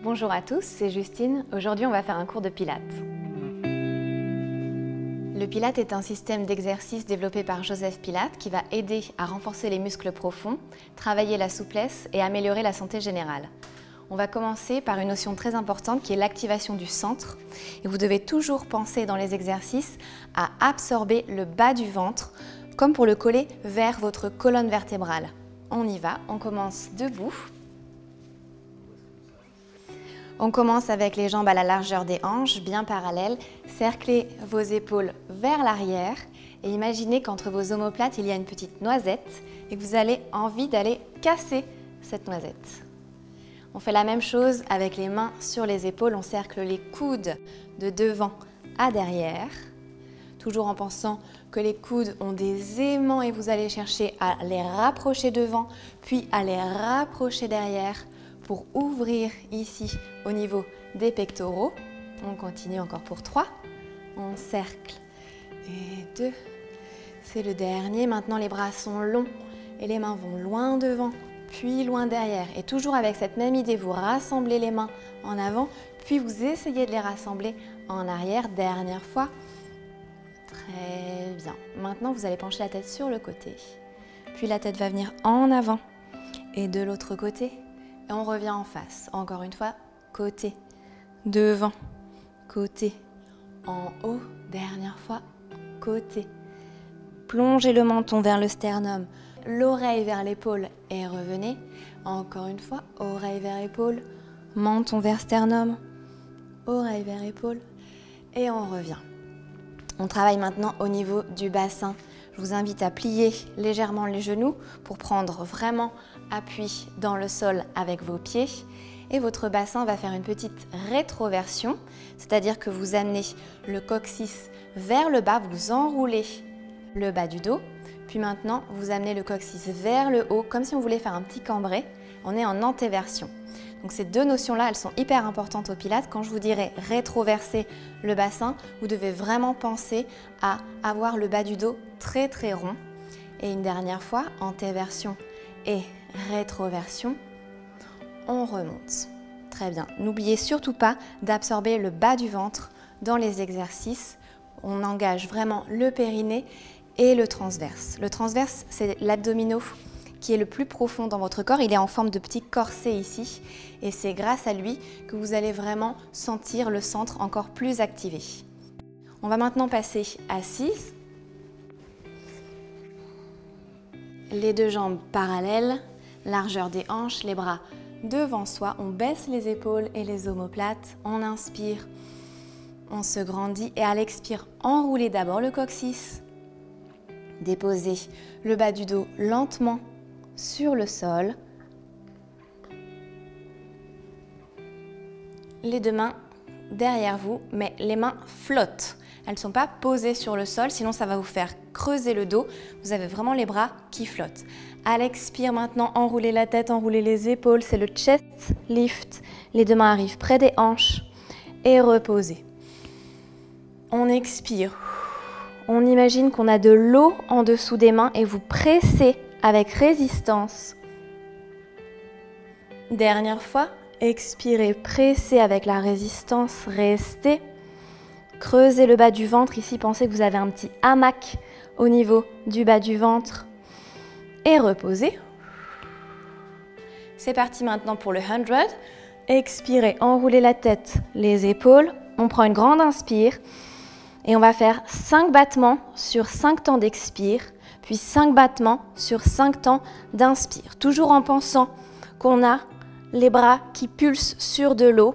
Bonjour à tous, c'est Justine. Aujourd'hui, on va faire un cours de Pilates. Le Pilates est un système d'exercice développé par Joseph Pilates qui va aider à renforcer les muscles profonds, travailler la souplesse et améliorer la santé générale. On va commencer par une notion très importante qui est l'activation du centre. Et vous devez toujours penser dans les exercices à absorber le bas du ventre, comme pour le coller vers votre colonne vertébrale. On y va, on commence debout. On commence avec les jambes à la largeur des hanches, bien parallèles. Cerclez vos épaules vers l'arrière et imaginez qu'entre vos omoplates, il y a une petite noisette et que vous avez envie d'aller casser cette noisette. On fait la même chose avec les mains sur les épaules. On cercle les coudes de devant à derrière, toujours en pensant que les coudes ont des aimants et vous allez chercher à les rapprocher devant, puis à les rapprocher derrière, pour ouvrir ici au niveau des pectoraux. On continue encore pour 3. On cercle et 2. C'est le dernier. Maintenant, les bras sont longs et les mains vont loin devant, puis loin derrière. Et toujours avec cette même idée, vous rassemblez les mains en avant, puis vous essayez de les rassembler en arrière. Dernière fois. Très bien. Maintenant, vous allez pencher la tête sur le côté. Puis la tête va venir en avant et de l'autre côté. Et on revient en face. Encore une fois, côté, devant, côté, en haut, dernière fois, côté. Plongez le menton vers le sternum, l'oreille vers l'épaule et revenez. Encore une fois, oreille vers épaule, menton vers sternum, oreille vers épaule et on revient. On travaille maintenant au niveau du bassin. Je vous invite à plier légèrement les genoux pour prendre vraiment appui dans le sol avec vos pieds. Et votre bassin va faire une petite rétroversion, c'est-à-dire que vous amenez le coccyx vers le bas, vous enroulez le bas du dos. Puis maintenant, vous amenez le coccyx vers le haut, comme si on voulait faire un petit cambré. On est en antéversion. Donc ces deux notions-là, elles sont hyper importantes au Pilates. Quand je vous dirai rétroverser le bassin, vous devez vraiment penser à avoir le bas du dos très très rond. Et une dernière fois, antéversion et rétroversion, on remonte. Très bien. N'oubliez surtout pas d'absorber le bas du ventre dans les exercices. On engage vraiment le périnée et le transverse. Le transverse, c'est l'abdominaux qui est le plus profond dans votre corps. Il est en forme de petit corset ici et c'est grâce à lui que vous allez vraiment sentir le centre encore plus activé. On va maintenant passer assise. Les deux jambes parallèles, largeur des hanches, les bras devant soi. On baisse les épaules et les omoplates. On inspire, on se grandit et à l'expire, enroulez d'abord le coccyx. Déposez le bas du dos lentement sur le sol. Les deux mains derrière vous, mais les mains flottent. Elles ne sont pas posées sur le sol, sinon ça va vous faire creuser le dos. Vous avez vraiment les bras qui flottent. À l'expire maintenant, enroulez la tête, enroulez les épaules. C'est le chest lift. Les deux mains arrivent près des hanches et reposez. On expire. On imagine qu'on a de l'eau en dessous des mains et vous pressez avec résistance. Dernière fois, expirez, pressez avec la résistance, restez. Creusez le bas du ventre. Ici, pensez que vous avez un petit hamac au niveau du bas du ventre. Et reposez. C'est parti maintenant pour le 100. Expirez, enroulez la tête, les épaules. On prend une grande inspire. Et on va faire 5 battements sur 5 temps d'expire, puis 5 battements sur 5 temps d'inspire. Toujours en pensant qu'on a les bras qui pulsent sur de l'eau.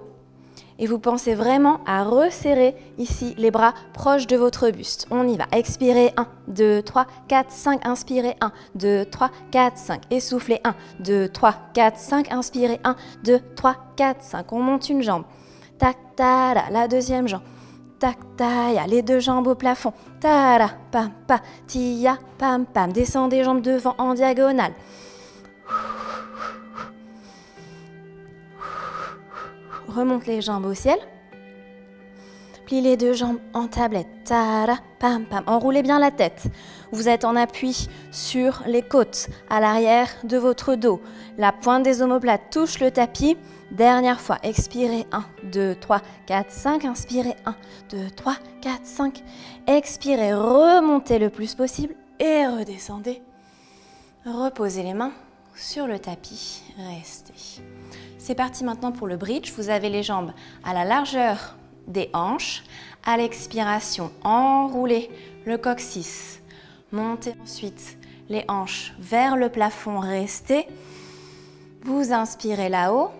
Et vous pensez vraiment à resserrer ici les bras proches de votre buste. On y va. Expirez 1, 2, 3, 4, 5. Inspirez 1, 2, 3, 4, 5. Essoufflez 1, 2, 3, 4, 5. Inspirez 1, 2, 3, 4, 5. On monte une jambe. Tac, ta, la deuxième jambe. Tac, ta, les deux jambes au plafond. Ta, pam, pa, tia, pam, pam. Descendez jambes devant en diagonale. Remonte les jambes au ciel. Plie les deux jambes en tablette. Ta, pam, pam. Enroulez bien la tête. Vous êtes en appui sur les côtes, à l'arrière de votre dos. La pointe des omoplates touche le tapis. Dernière fois, expirez, 1, 2, 3, 4, 5, inspirez, 1, 2, 3, 4, 5. Expirez, remontez le plus possible et redescendez. Reposez les mains sur le tapis, restez. C'est parti maintenant pour le bridge. Vous avez les jambes à la largeur des hanches. À l'expiration, enroulez le coccyx. Montez ensuite les hanches vers le plafond, restez. Vous inspirez là-haut.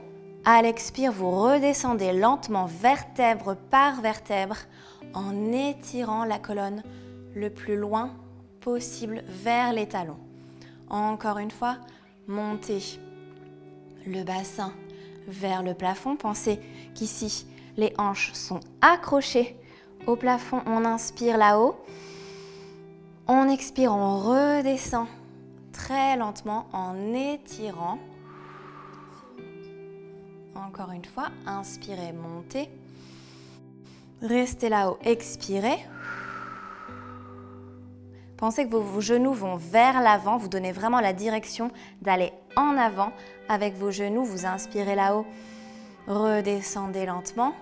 À l'expire, vous redescendez lentement vertèbre par vertèbre en étirant la colonne le plus loin possible vers les talons. Encore une fois, montez le bassin vers le plafond. Pensez qu'ici, les hanches sont accrochées au plafond. On inspire là-haut. On expire, on redescend très lentement en étirant. Encore une fois, inspirez, montez. Restez là-haut, expirez. Pensez que vos genoux vont vers l'avant. Vous donnez vraiment la direction d'aller en avant avec vos genoux. Vous inspirez là-haut, redescendez lentement.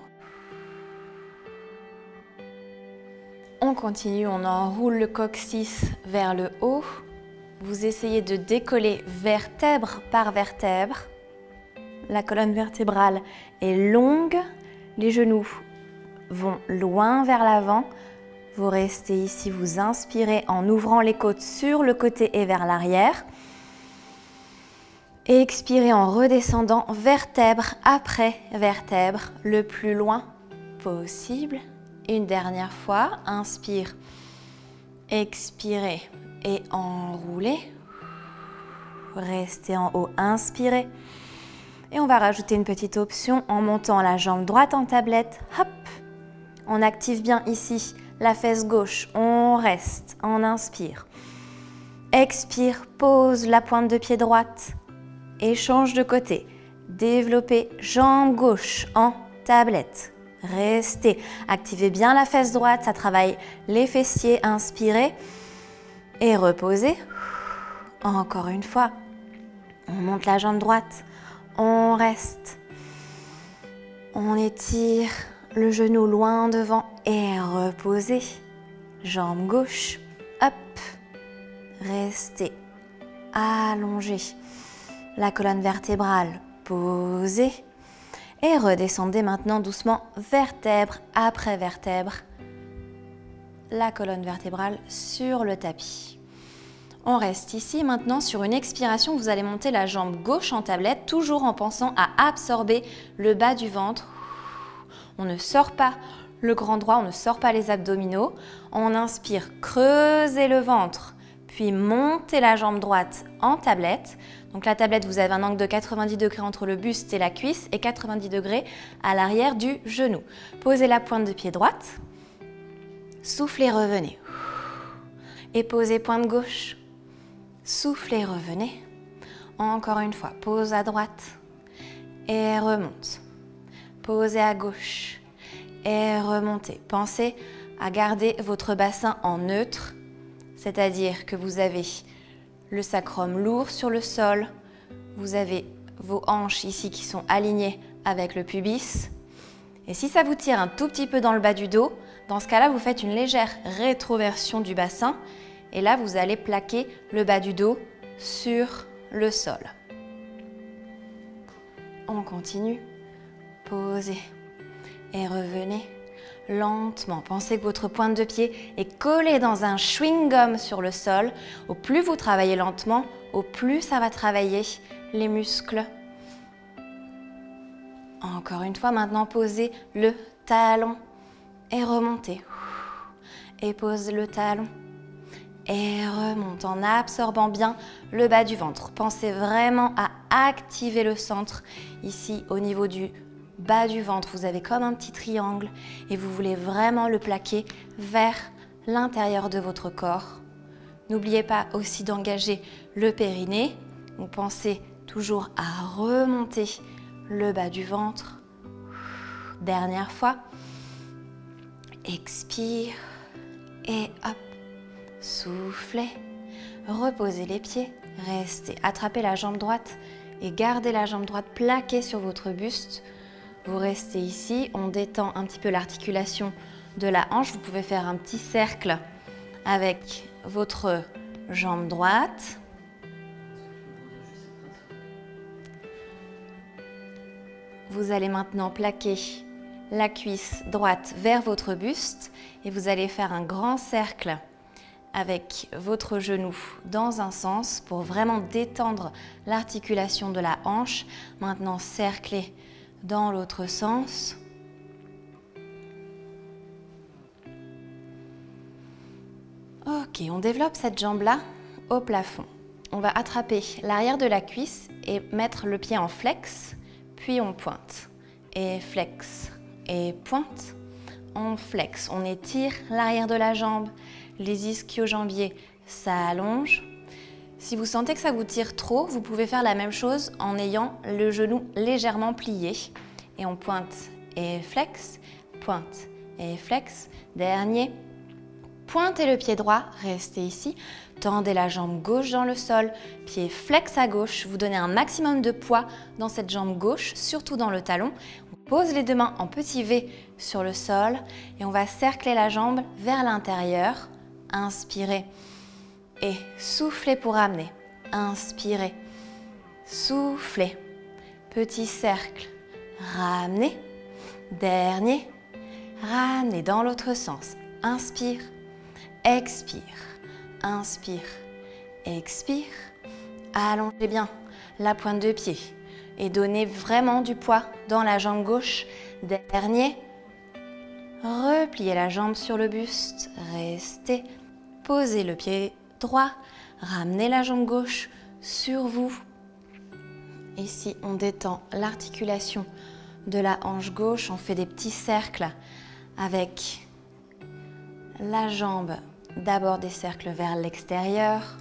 On continue, on enroule le coccyx vers le haut. Vous essayez de décoller vertèbre par vertèbre. La colonne vertébrale est longue, les genoux vont loin vers l'avant. Vous restez ici, vous inspirez en ouvrant les côtes sur le côté et vers l'arrière. Et expirez en redescendant vertèbre après vertèbre, le plus loin possible. Une dernière fois, inspire, expirez et enroulez. Restez en haut, inspirez. Et on va rajouter une petite option en montant la jambe droite en tablette. Hop. On active bien ici la fesse gauche. On reste, on inspire. Expire, pose la pointe de pied droite et change de côté. Développez jambe gauche en tablette. Restez. Activez bien la fesse droite, ça travaille les fessiers. Inspirez et reposez. Encore une fois. On monte la jambe droite. On reste, on étire le genou loin devant et reposez. Jambe gauche, hop, restez, allongez. La colonne vertébrale, posez. Et redescendez maintenant doucement, vertèbre après vertèbre. La colonne vertébrale sur le tapis. On reste ici. Maintenant, sur une expiration, vous allez monter la jambe gauche en tablette, toujours en pensant à absorber le bas du ventre. On ne sort pas le grand droit, on ne sort pas les abdominaux. On inspire, creusez le ventre, puis montez la jambe droite en tablette. Donc la tablette, vous avez un angle de 90 degrés entre le buste et la cuisse et 90 degrés à l'arrière du genou. Posez la pointe de pied droite. Soufflez, revenez. Et posez pointe gauche. Soufflez, revenez. Encore une fois, pose à droite et remonte. Posez à gauche et remontez. Pensez à garder votre bassin en neutre, c'est-à-dire que vous avez le sacrum lourd sur le sol, vous avez vos hanches ici qui sont alignées avec le pubis. Et si ça vous tire un tout petit peu dans le bas du dos, dans ce cas-là, vous faites une légère rétroversion du bassin. Et là, vous allez plaquer le bas du dos sur le sol. On continue. Posez et revenez lentement. Pensez que votre pointe de pied est collée dans un chewing-gum sur le sol. Au plus vous travaillez lentement, au plus ça va travailler les muscles. Encore une fois, maintenant, posez le talon et remontez. Et pose le talon. Et remonte en absorbant bien le bas du ventre. Pensez vraiment à activer le centre. Ici, au niveau du bas du ventre, vous avez comme un petit triangle et vous voulez vraiment le plaquer vers l'intérieur de votre corps. N'oubliez pas aussi d'engager le périnée. Vous pensez toujours à remonter le bas du ventre. Dernière fois. Expire et hop. Soufflez, reposez les pieds, restez, attrapez la jambe droite et gardez la jambe droite plaquée sur votre buste. Vous restez ici, on détend un petit peu l'articulation de la hanche. Vous pouvez faire un petit cercle avec votre jambe droite. Vous allez maintenant plaquer la cuisse droite vers votre buste et vous allez faire un grand cercle avec votre genou dans un sens pour vraiment détendre l'articulation de la hanche. Maintenant, cerclez dans l'autre sens. Ok, on développe cette jambe-là au plafond. On va attraper l'arrière de la cuisse et mettre le pied en flex, puis on pointe. Et flex, et pointe. On flex, on étire l'arrière de la jambe. Les ischio-jambiers s'allongent. Si vous sentez que ça vous tire trop, vous pouvez faire la même chose en ayant le genou légèrement plié. Et on pointe et flex, pointe et flex. Dernier. Pointez le pied droit, restez ici. Tendez la jambe gauche dans le sol, pied flex à gauche. Vous donnez un maximum de poids dans cette jambe gauche, surtout dans le talon. On pose les deux mains en petit V sur le sol et on va cercler la jambe vers l'intérieur. Inspirez et soufflez pour amener. Inspirez, soufflez. Petit cercle, ramenez. Dernier, ramenez dans l'autre sens. Inspire, expire, inspire, expire. Allongez bien la pointe de pied et donnez vraiment du poids dans la jambe gauche. Dernier, repliez la jambe sur le buste, restez, posez le pied droit, ramenez la jambe gauche sur vous. Ici, on détend l'articulation de la hanche gauche, on fait des petits cercles avec la jambe, d'abord des cercles vers l'extérieur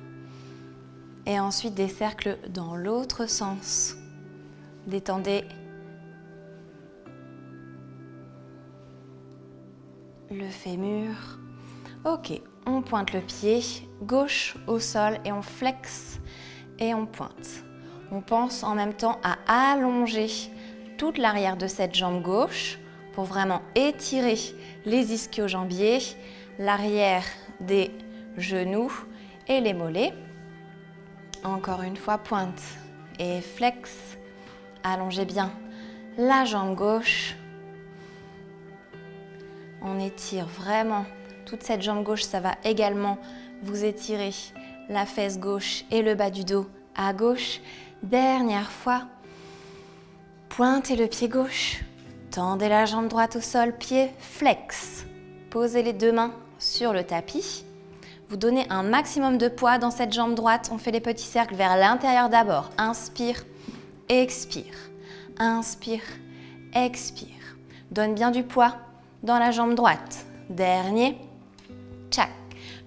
et ensuite des cercles dans l'autre sens. Détendez le fémur. Ok, on pointe le pied gauche au sol et on flexe et on pointe. On pense en même temps à allonger toute l'arrière de cette jambe gauche pour vraiment étirer les ischio-jambiers, l'arrière des genoux et les mollets. Encore une fois, pointe et flex. Allongez bien la jambe gauche. On étire vraiment toute cette jambe gauche. Ça va également vous étirer la fesse gauche et le bas du dos à gauche. Dernière fois. Pointez le pied gauche. Tendez la jambe droite au sol, pied flex. Posez les deux mains sur le tapis. Vous donnez un maximum de poids dans cette jambe droite. On fait les petits cercles vers l'intérieur d'abord. Inspire, expire. Inspire, expire. Donne bien du poids dans la jambe droite. Dernier. Tchac.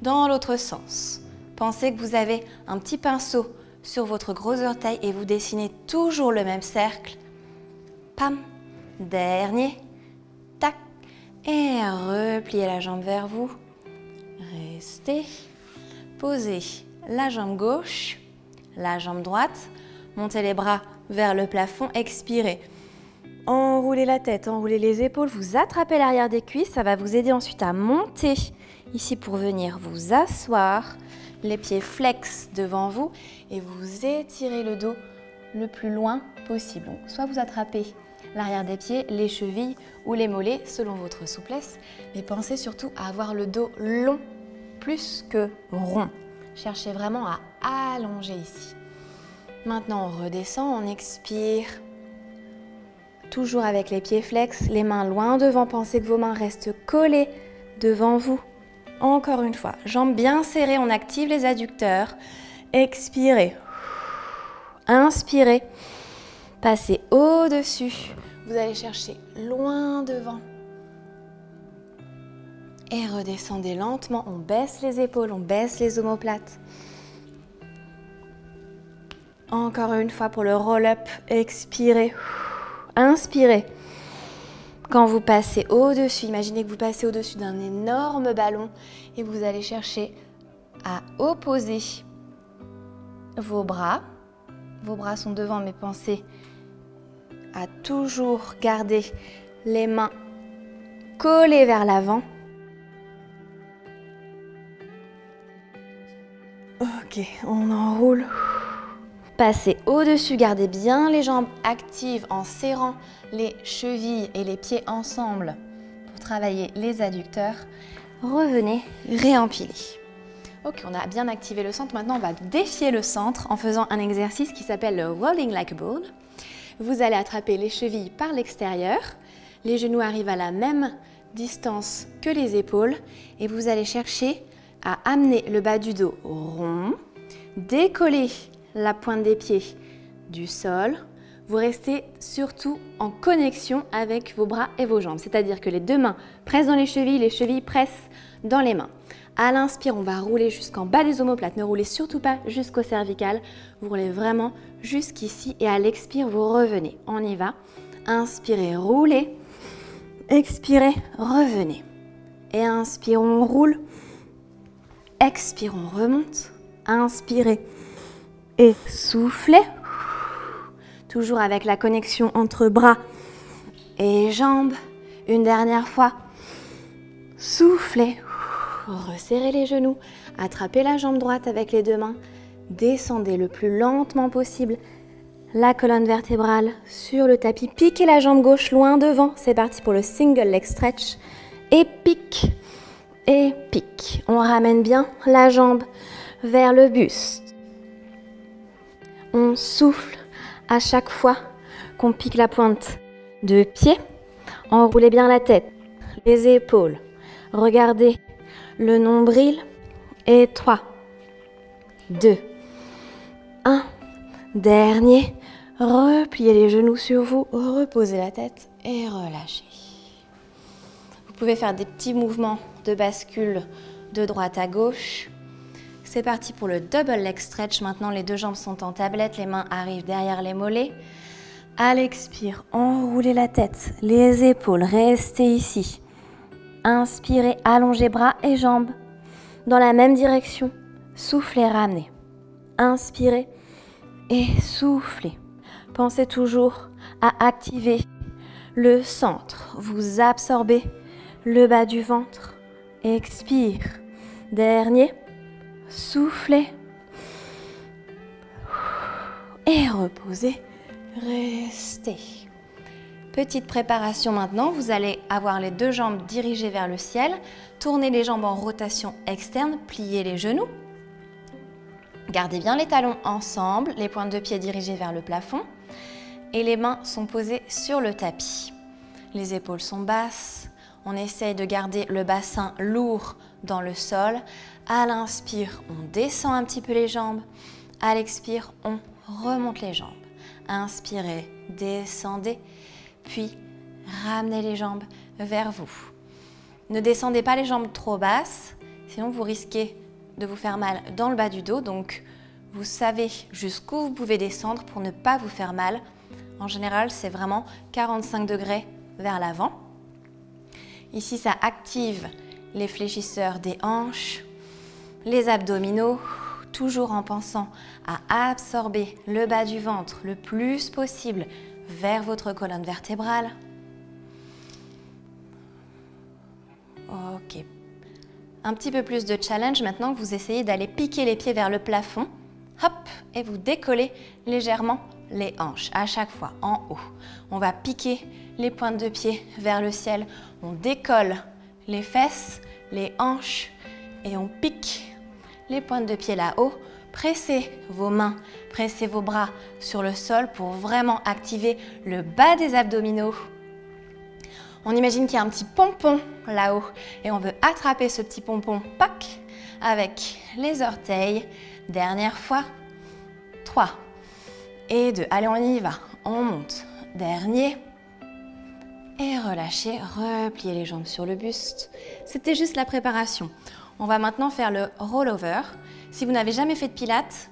Dans l'autre sens. Pensez que vous avez un petit pinceau sur votre gros orteil et vous dessinez toujours le même cercle. Pam. Dernier. Tac. Et repliez la jambe vers vous. Restez. Posez la jambe gauche, la jambe droite. Montez les bras vers le plafond. Expirez. Enroulez la tête, enroulez les épaules. Vous attrapez l'arrière des cuisses. Ça va vous aider ensuite à monter ici pour venir vous asseoir. Les pieds flex devant vous et vous étirez le dos le plus loin possible. Donc, soit vous attrapez l'arrière des pieds, les chevilles ou les mollets selon votre souplesse, mais pensez surtout à avoir le dos long plus que rond. Cherchez vraiment à allonger ici. Maintenant, on redescend, on expire. Toujours avec les pieds flex, les mains loin devant. Pensez que vos mains restent collées devant vous. Encore une fois, jambes bien serrées, on active les adducteurs. Expirez. Inspirez. Passez au-dessus. Vous allez chercher loin devant. Et redescendez lentement. On baisse les épaules, on baisse les omoplates. Encore une fois pour le roll-up. Expirez. Inspirez. Quand vous passez au-dessus, imaginez que vous passez au-dessus d'un énorme ballon et vous allez chercher à opposer vos bras vos bras sont devant, mais pensez à toujours garder les mains collées vers l'avant. Ok, on enroule. Passez au-dessus, gardez bien les jambes actives en serrant les chevilles et les pieds ensemble pour travailler les adducteurs. Revenez, réempilez. Ok, on a bien activé le centre. Maintenant, on va défier le centre en faisant un exercice qui s'appelle le Rolling Like a Ball. Vous allez attraper les chevilles par l'extérieur. Les genoux arrivent à la même distance que les épaules. Et vous allez chercher à amener le bas du dos rond. Décoller la pointe des pieds du sol. Vous restez surtout en connexion avec vos bras et vos jambes. C'est-à-dire que les deux mains pressent dans les chevilles pressent dans les mains. À l'inspire, on va rouler jusqu'en bas des omoplates. Ne roulez surtout pas jusqu'au cervical. Vous roulez vraiment jusqu'ici. Et à l'expire, vous revenez. On y va. Inspirez, roulez. Expirez, revenez. Et inspire, on roule. Expire, on remonte. Inspirez et soufflez. Toujours avec la connexion entre bras et jambes. Une dernière fois. Soufflez. Resserrez les genoux, attrapez la jambe droite avec les deux mains, descendez le plus lentement possible la colonne vertébrale sur le tapis, piquez la jambe gauche loin devant, c'est parti pour le single leg stretch, et pique, on ramène bien la jambe vers le buste, on souffle à chaque fois qu'on pique la pointe de pied, enroulez bien la tête, les épaules, regardez le nombril, et 3, 2, 1, dernier, repliez les genoux sur vous, reposez la tête et relâchez. Vous pouvez faire des petits mouvements de bascule de droite à gauche. C'est parti pour le double leg stretch. Maintenant, les deux jambes sont en tablette, les mains arrivent derrière les mollets. À l'expire, enroulez la tête, les épaules, restez ici. Inspirez, allongez bras et jambes dans la même direction. Soufflez, ramenez. Inspirez et soufflez. Pensez toujours à activer le centre. Vous absorbez le bas du ventre. Expire. Dernier. Soufflez. Et reposez. Restez. Petite préparation maintenant, vous allez avoir les deux jambes dirigées vers le ciel, tournez les jambes en rotation externe, pliez les genoux, gardez bien les talons ensemble, les pointes de pied dirigées vers le plafond et les mains sont posées sur le tapis. Les épaules sont basses, on essaye de garder le bassin lourd dans le sol. À l'inspire, on descend un petit peu les jambes, à l'expire, on remonte les jambes. Inspirez, descendez. Puis, ramenez les jambes vers vous. Ne descendez pas les jambes trop basses, sinon vous risquez de vous faire mal dans le bas du dos. Donc, vous savez jusqu'où vous pouvez descendre pour ne pas vous faire mal. En général, c'est vraiment 45 degrés vers l'avant. Ici, ça active les fléchisseurs des hanches, les abdominaux, toujours en pensant à absorber le bas du ventre le plus possible vers votre colonne vertébrale. Ok. Un petit peu plus de challenge maintenant que vous essayez d'aller piquer les pieds vers le plafond. Hop, et vous décollez légèrement les hanches à chaque fois en haut. On va piquer les pointes de pied vers le ciel. On décolle les fesses, les hanches et on pique les pointes de pied là-haut. Pressez vos mains, pressez vos bras sur le sol pour vraiment activer le bas des abdominaux. On imagine qu'il y a un petit pompon là-haut et on veut attraper ce petit pompon, pac, avec les orteils. Dernière fois, 3 et 2. Allez, on y va, on monte. Dernier et relâchez, repliez les jambes sur le buste. C'était juste la préparation. On va maintenant faire le rollover. Si vous n'avez jamais fait de pilates,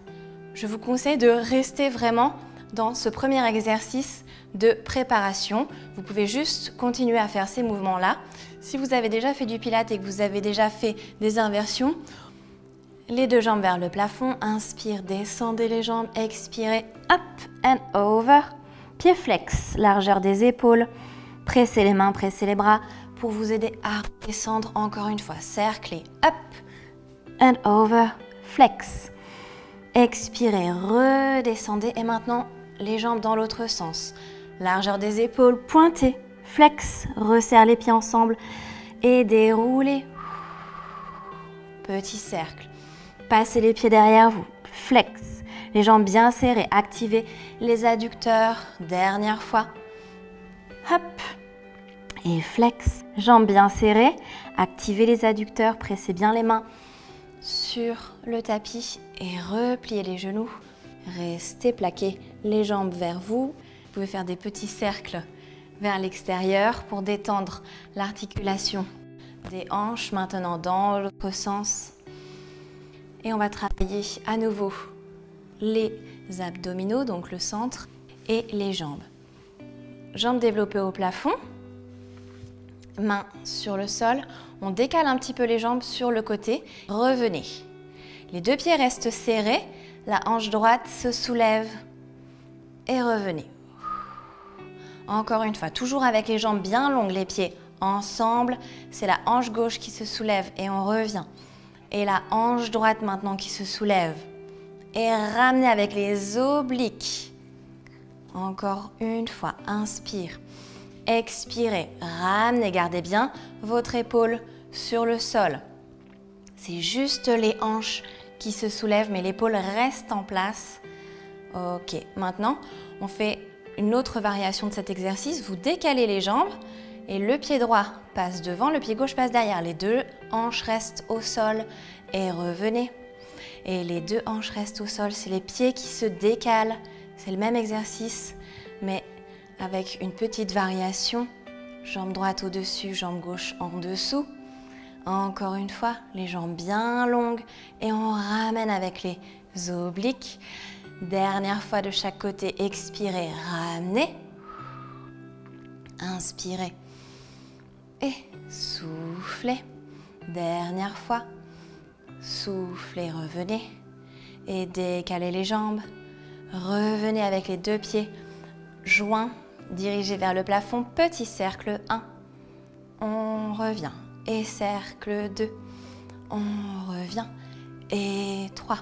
je vous conseille de rester vraiment dans ce premier exercice de préparation. Vous pouvez juste continuer à faire ces mouvements-là. Si vous avez déjà fait du pilates et que vous avez déjà fait des inversions, les deux jambes vers le plafond. Inspire, descendez les jambes. Expirez, up and over. Pied flex, largeur des épaules. Pressez les mains, pressez les bras pour vous aider à descendre encore une fois. Cerclez, up and over, flex. Expirez, redescendez. Et maintenant, les jambes dans l'autre sens. Largeur des épaules, pointez, flex, resserre les pieds ensemble et déroulez. Petit cercle. Passez les pieds derrière vous, flex. Les jambes bien serrées, activez les adducteurs. Dernière fois. Hop. Et flex. Jambes bien serrées, activez les adducteurs, pressez bien les mains sur le tapis et repliez les genoux. Restez plaqués, les jambes vers vous. Vous pouvez faire des petits cercles vers l'extérieur pour détendre l'articulation des hanches. Maintenant dans l'autre sens. Et on va travailler à nouveau les abdominaux, donc le centre, et les jambes. Jambes développées au plafond. Mains sur le sol. On décale un petit peu les jambes sur le côté. Revenez. Les deux pieds restent serrés. La hanche droite se soulève. Et revenez. Encore une fois, toujours avec les jambes bien longues, les pieds ensemble. C'est la hanche gauche qui se soulève et on revient. Et la hanche droite maintenant qui se soulève. Et ramenez avec les obliques. Encore une fois, inspire. Expirez, ramenez, gardez bien votre épaule sur le sol. C'est juste les hanches qui se soulèvent, mais l'épaule reste en place. Ok, maintenant, on fait une autre variation de cet exercice. Vous décalez les jambes et le pied droit passe devant, le pied gauche passe derrière. Les deux hanches restent au sol et revenez. Et les deux hanches restent au sol, c'est les pieds qui se décalent. C'est le même exercice, mais avec une petite variation. Jambe droite au-dessus, jambe gauche en dessous. Encore une fois, les jambes bien longues et on ramène avec les obliques. Dernière fois de chaque côté, expirez, ramenez. Inspirez et soufflez. Dernière fois, soufflez, revenez et décalez les jambes. Revenez avec les deux pieds joints, dirigez vers le plafond, petit cercle 1. On revient et cercle 2. On revient et 3.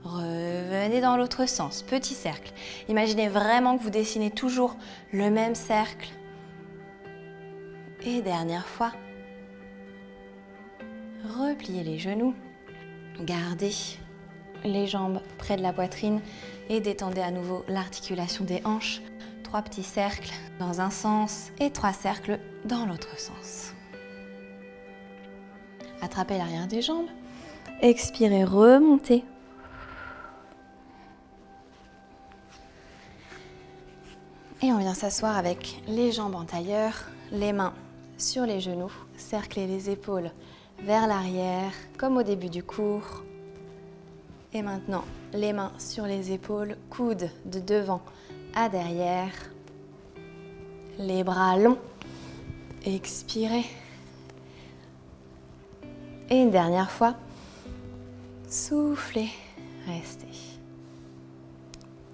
Revenez dans l'autre sens, petit cercle. Imaginez vraiment que vous dessinez toujours le même cercle. Et dernière fois, repliez les genoux, gardez les jambes près de la poitrine et détendez à nouveau l'articulation des hanches. 3 petits cercles dans un sens et 3 cercles dans l'autre sens. Attrapez l'arrière des jambes, expirez, remontez. Et on vient s'asseoir avec les jambes en tailleur, les mains sur les genoux, cerclez les épaules vers l'arrière, comme au début du cours. Et maintenant, les mains sur les épaules, coudes de devant à derrière. Les bras longs. Expirez. Et une dernière fois, soufflez, restez.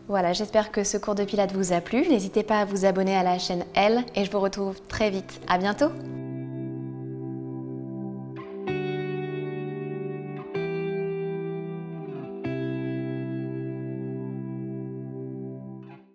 Voilà, j'espère que ce cours de pilates vous a plu. N'hésitez pas à vous abonner à la chaîne Elle et je vous retrouve très vite. À bientôt!